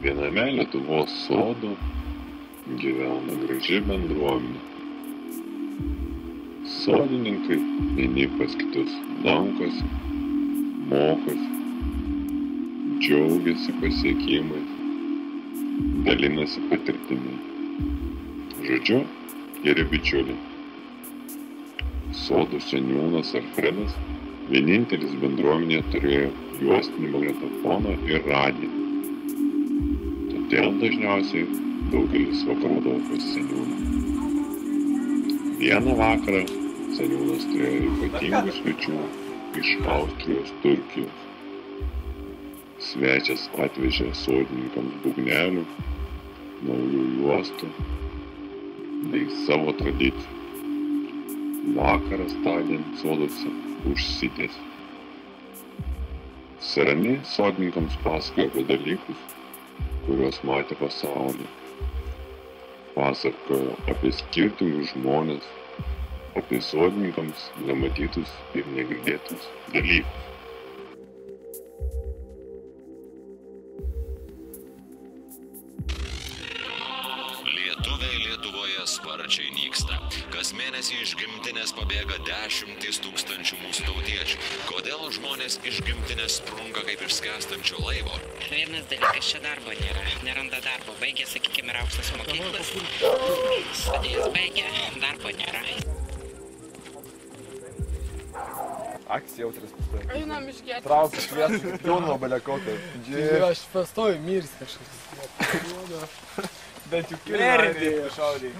Viename Lietuvos sodų gyvena graži bendruomenė. Sodininkai vieni pas kitus lankosi, mokosi, džiaugiasi pasiekimais, dalinasi patirtimi. Žodžiu, geri bičiuliai. Sodų seniūnas Alfredas vienintelis bendruomenėje turėjo juostinį magnetofoną ir radiją. Todėl dažniausiai daugelis vakarodavo pas seniūną. Vieną vakarą seniūnas turėjo ypatingų svečių iš Austrijos, Turkijos. Svečias atvežė sodininkams būgnelių, naujų juostų bei savo tradicijų. Vakaras tądien soduose užsitęsė. Serami sodininkams pasakojo apie dalykus, kuriuos matė pasaulyje. Pasakojo apie skirtingus žmones, apie sodininkams nematytus ir negirdėtus dalykus. Lietuviai Lietuvoje sparčiai nyksta. Kas mėnesį iš gimtinės pabėga 10 000 mūsų tautiečių. Kodėl žmonės iš gimtinės sprunga kaip iš skęstančio laivo? Vienas dalykas, čia darbo nėra. Neranda darbo. Baigė, sakykime, aukštas mokyklas. Studijas baigė, darbo nėra. Akcija jautris pastovi. Einam išgėti. Traukia šviesą, pilno baliakotą. Aš pastovi mirs kažkas. Bet juk kilnai pašaudai.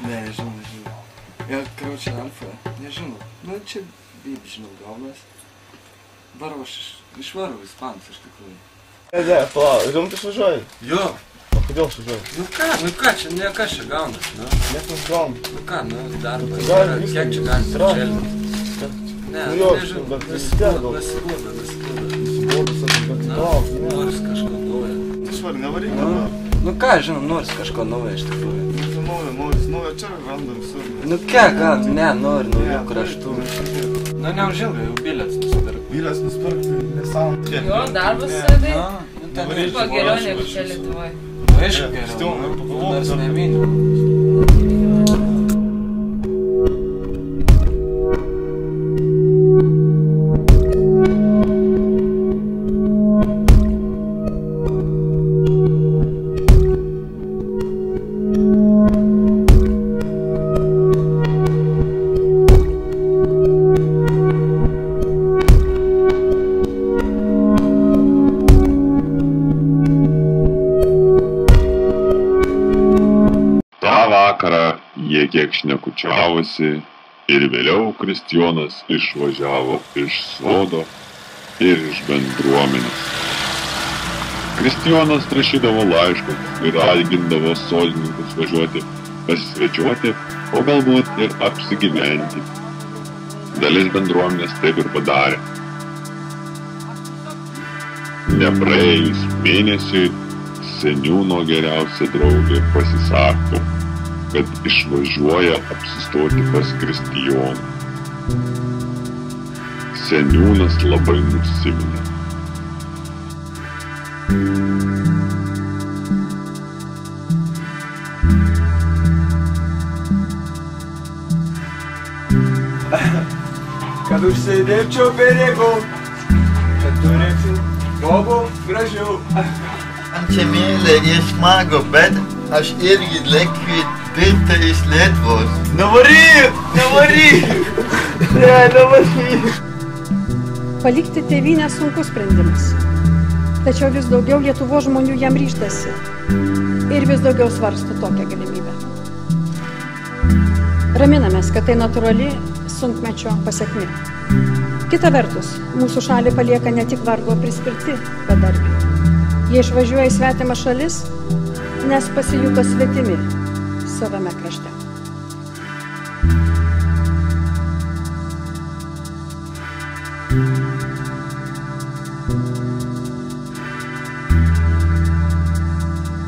Nežinau. Ja, короче, Alfa, nežinau. Nu, čia, kaip žinau, gaunas. Varau, aš išvarau ispanus iš tikrųjų. Ne, palauk, žinau, tu išvažiuoji? Jo. O kodėl išvažiuoji? Nu ką, čia ne kas čia gaunas, nu. Mes gaunam. Nu ką, darbas. Kiek čia galim pačelti? Ne, nežinau, bet nesibodo. Noris kažko naujo. Tu švari, nevaryk. Nu ką, žinau, noris kažko naujo iš tikrųjų. Naujo čia randam visur. Nu kiek, gal, ne, nori naujų kraštų. Nu, neužilgai, jau bilietas nusipirk. Bilietas nusipirk, tai nesąmonė. Jo, darbas savai. Kuo geriau negu čia Lietuvoje. Aišku geriau, nors nemyniu. Vakarą jie kiek šnekučiavosi ir vėliau Kristijonas išvažiavo iš sodo ir iš bendruomenės. Kristijonas rašydavo laiškus ir ragindavo sodininkus važiuoti pasisvečiuoti, o galbūt ir apsigyventi. Dalis bendruomenės taip ir padarė. Nepraėjus mėnesiui seniūno geriausia draugė pasisako, kad išvažiuoja apsistoti pas Kristijoną. Seniūnas labai nusiminė. Kad užsidėpčiau perėgų, kad turėčiau bobų gražių. Man čia mėlė ir smagu, bet aš irgi lekiu dirbti iš Lietuvos. Nevaryk! Ne, nevaryk! Palikti tėvynę sunkus sprendimas. Tačiau vis daugiau Lietuvos žmonių jam ryžtasi ir vis daugiau svarsto tokią galimybę. Raminamės, kad tai natūrali sunkmečio pasekmė. Kita vertus, mūsų šalį palieka ne tik vargo prispirti bedarbiai. Jie išvažiuoja į svetimą šalis, nes pasijuto svetimi savame krašte.